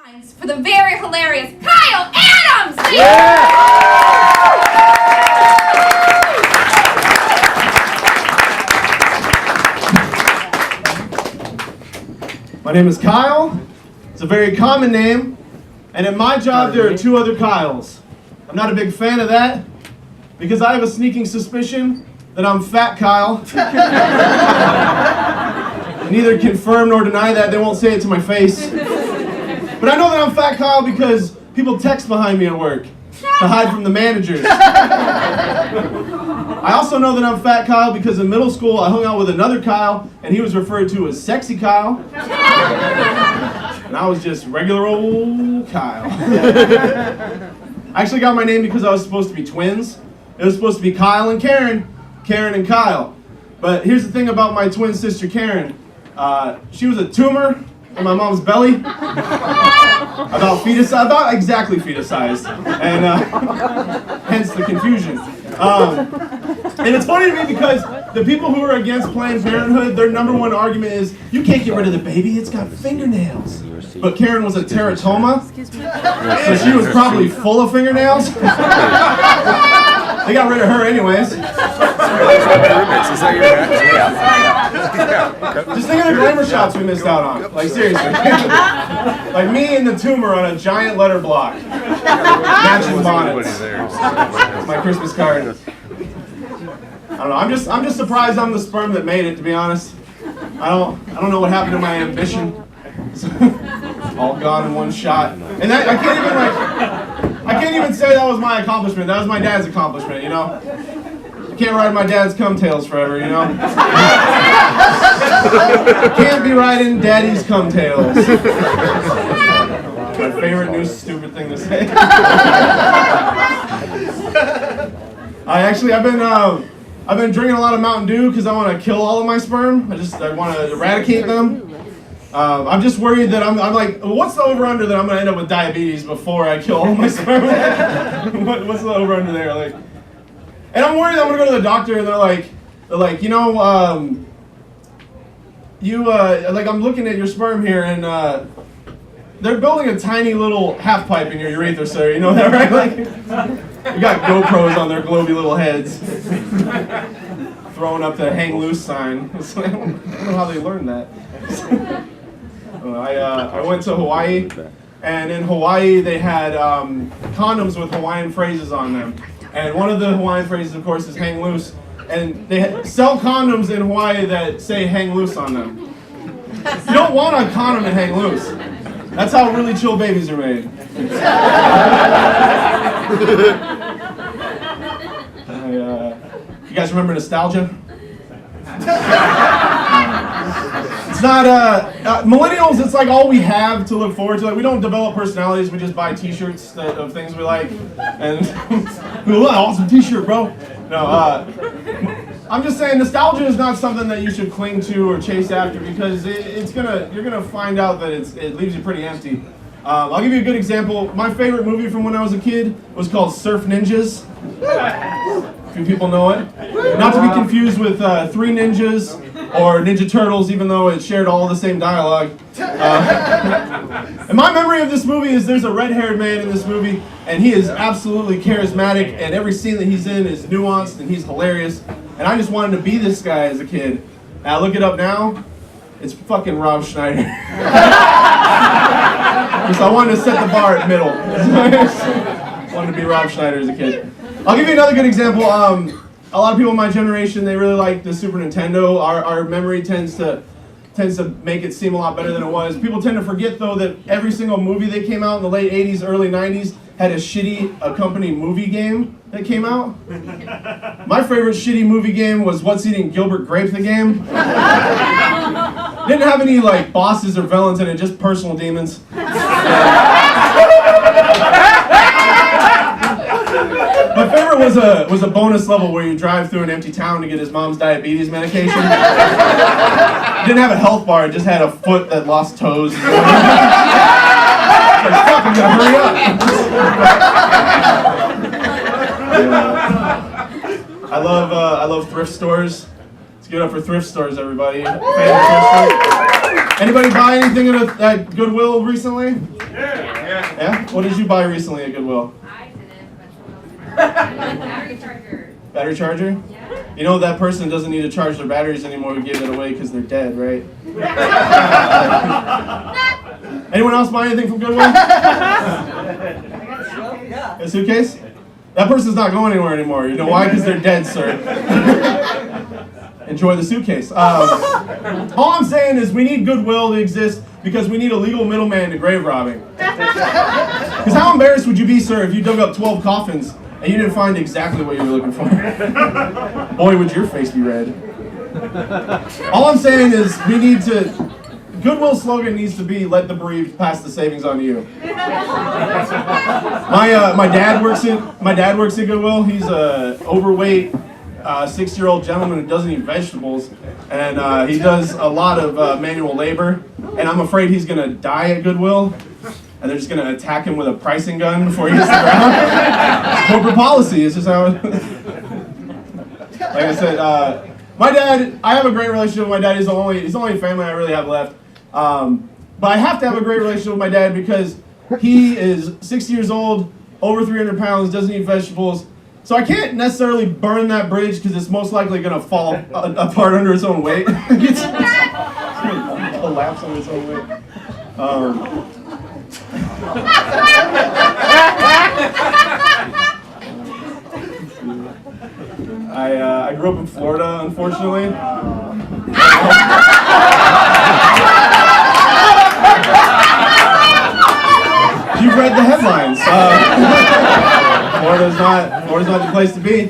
For the very hilarious Kyle Adams! My name is Kyle. It's a very common name, and at my job there are two other Kyles. I'm not a big fan of that because I have a sneaking suspicion that I'm Fat Kyle. Neither confirm nor deny that. They won't say it to my face. But I know that I'm Fat Kyle because people text behind me at work to hide from the managers. I also know that I'm Fat Kyle because in middle school I hung out with another Kyle and he was referred to as Sexy Kyle. And I was just regular old Kyle. I actually got my name because I was supposed to be twins. It was supposed to be Kyle and Karen, Karen and Kyle. But here's the thing about my twin sister Karen. She was a tumor in my mom's belly, about exactly fetus sized, and hence the confusion. And it's funny to me because the people who are against Planned Parenthood, their number one argument is, you can't get rid of the baby, it's got fingernails. But Karen was a teratoma, so she was probably full of fingernails. They got rid of her anyways. Just think of the glamour shots we missed out on. Like seriously. Like me and the tumor on a giant letter block. Matching bonnets. My Christmas card. I don't know. I'm just surprised I'm the sperm that made it, to be honest. I don't know what happened to my ambition. All gone in one shot. And that I can't even say that was my accomplishment. That was my dad's accomplishment, you know? I can't ride my dad's cumtails forever, you know? Can't be riding daddy's cumtails. My favorite new stupid thing to say. I've been drinking a lot of Mountain Dew because I want to kill all of my sperm. I want to eradicate them. I'm just worried that I'm like, what's the over-under that I'm going to end up with diabetes before I kill all my sperm? What's the over-under there? Like, and I'm worried that I'm going to go to the doctor and they're like, you know, I'm looking at your sperm here and they're building a tiny little half pipe in your urethra, sir. You know that, right? Like, you got GoPros on their globy little heads. Throwing up the hang loose sign. It's like, I don't know how they learned that. I went to Hawaii, and in Hawaii they had condoms with Hawaiian phrases on them. And one of the Hawaiian phrases, of course, is hang loose. And they sell condoms in Hawaii that say hang loose on them. You don't want a condom to hang loose. That's how really chill babies are made. You guys remember nostalgia? It's not, millennials, it's like all we have to look forward to. Like, we don't develop personalities, we just buy t-shirts of things we like. And, awesome t-shirt, bro. No, I'm just saying nostalgia is not something that you should cling to or chase after because you're gonna find out that it leaves you pretty empty. I'll give you a good example. My favorite movie from when I was a kid was called Surf Ninjas. A few people know it. Not to be confused with Three Ninjas or Ninja Turtles, even though it shared all the same dialogue. And my memory of this movie is there's a red-haired man in this movie, and he is absolutely charismatic, and every scene that he's in is nuanced, and he's hilarious. And I just wanted to be this guy as a kid. And I look it up now, it's fucking Rob Schneider. Because I wanted to set the bar at middle. I wanted to be Rob Schneider as a kid. I'll give you another good example. A lot of people in my generation, they really like the Super Nintendo. Our memory tends to make it seem a lot better than it was. People tend to forget, though, that every single movie that came out in the late 80s, early 90s had a shitty accompanying movie game that came out. My favorite shitty movie game was What's Eating Gilbert Grape the Game. Didn't have any like bosses or villains in it, just personal demons. My favorite was a bonus level where you drive through an empty town to get his mom's diabetes medication. It didn't have a health bar, it just had a foot that lost toes. Like, fuck, I'm gonna hurry up. I love thrift stores. Let's give it up for thrift stores, everybody. Fan of thrift stores? Anybody buy anything at Goodwill recently? Yeah? What did you buy recently at Goodwill? I didn't, but battery charger. Battery charger? Yeah. You know that person doesn't need to charge their batteries anymore who gave it away because they're dead, right? Anyone else buy anything from Goodwill? A suitcase? That person's not going anywhere anymore. You know why? Because they're dead, sir. Enjoy the suitcase. All I'm saying is we need Goodwill to exist because we need a legal middleman to grave robbing. Because how embarrassed would you be, sir, if you dug up 12 coffins and you didn't find exactly what you were looking for? Boy, would your face be red. All I'm saying is we need to... Goodwill's slogan needs to be, let the bereaved pass the savings on to you. My dad works at Goodwill. He's a overweight 6-year-old gentleman who doesn't eat vegetables, and he does a lot of manual labor, and I'm afraid he's going to die at Goodwill, and they're just going to attack him with a pricing gun before he hits the ground. Corporate policy is just how it is. Like I said, my dad, I have a great relationship with my dad. He's the only family I really have left. But I have to have a great relationship with my dad because he is 60 years old, over 300 pounds, doesn't eat vegetables. So I can't necessarily burn that bridge because it's most likely going to fall apart under its own weight. It's going to collapse under its own weight. I grew up in Florida, unfortunately. You've read the headlines. Florida's not the place to be.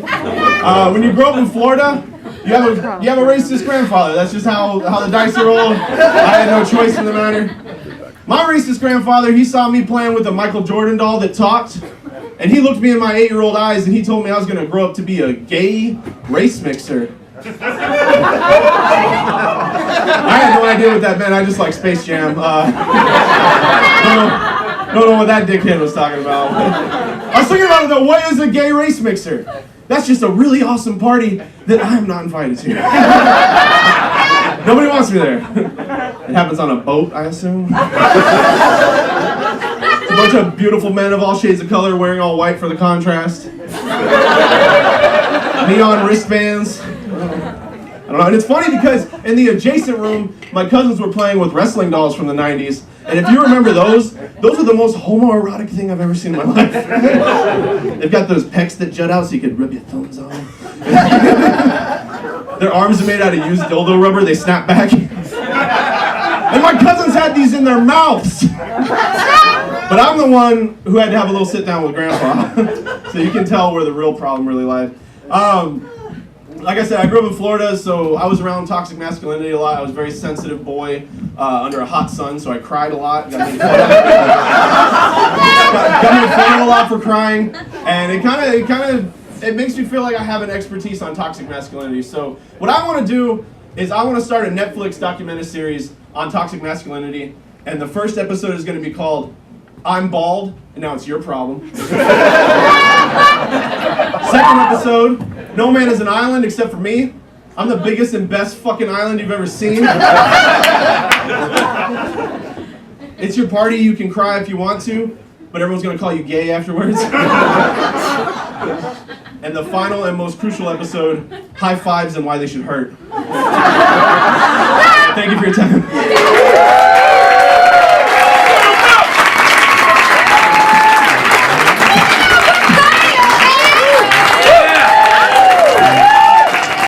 When you grow up in Florida, you have a racist grandfather. That's just how the dice are rolled. I had no choice in the matter. My racist grandfather, he saw me playing with a Michael Jordan doll that talked, and he looked me in my 8-year-old eyes and he told me I was going to grow up to be a gay race mixer. I had no idea what that meant. I just like Space Jam. Don't know what that dickhead was talking about. I was thinking about it though. What is a gay race mixer? That's just a really awesome party that I am not invited to. Nobody wants me there. It happens on a boat, I assume. It's a bunch of beautiful men of all shades of color wearing all white for the contrast. Neon wristbands. I don't know. And it's funny because in the adjacent room, my cousins were playing with wrestling dolls from the 90s. And if you remember those are the most homoerotic thing I've ever seen in my life. They've got those pecs that jut out so you could rub your thumbs on them. Their arms are made out of used dildo rubber. They snap back. And my cousins had these in their mouths. But I'm the one who had to have a little sit down with Grandpa. So you can tell where the real problem really lies. Like I said, I grew up in Florida, so I was around toxic masculinity a lot. I was a very sensitive boy under a hot sun, so I cried a lot. Got me in front a lot for crying, and it makes me feel like I have an expertise on toxic masculinity. So what I want to do is I want to start a Netflix documentary series on toxic masculinity, and the first episode is going to be called I'm Bald, and now it's your problem. Second episode, no man is an island except for me. I'm the biggest and best fucking island you've ever seen. It's your party, you can cry if you want to, but everyone's gonna call you gay afterwards. And the final and most crucial episode, high fives and why they should hurt. Thank you for your time.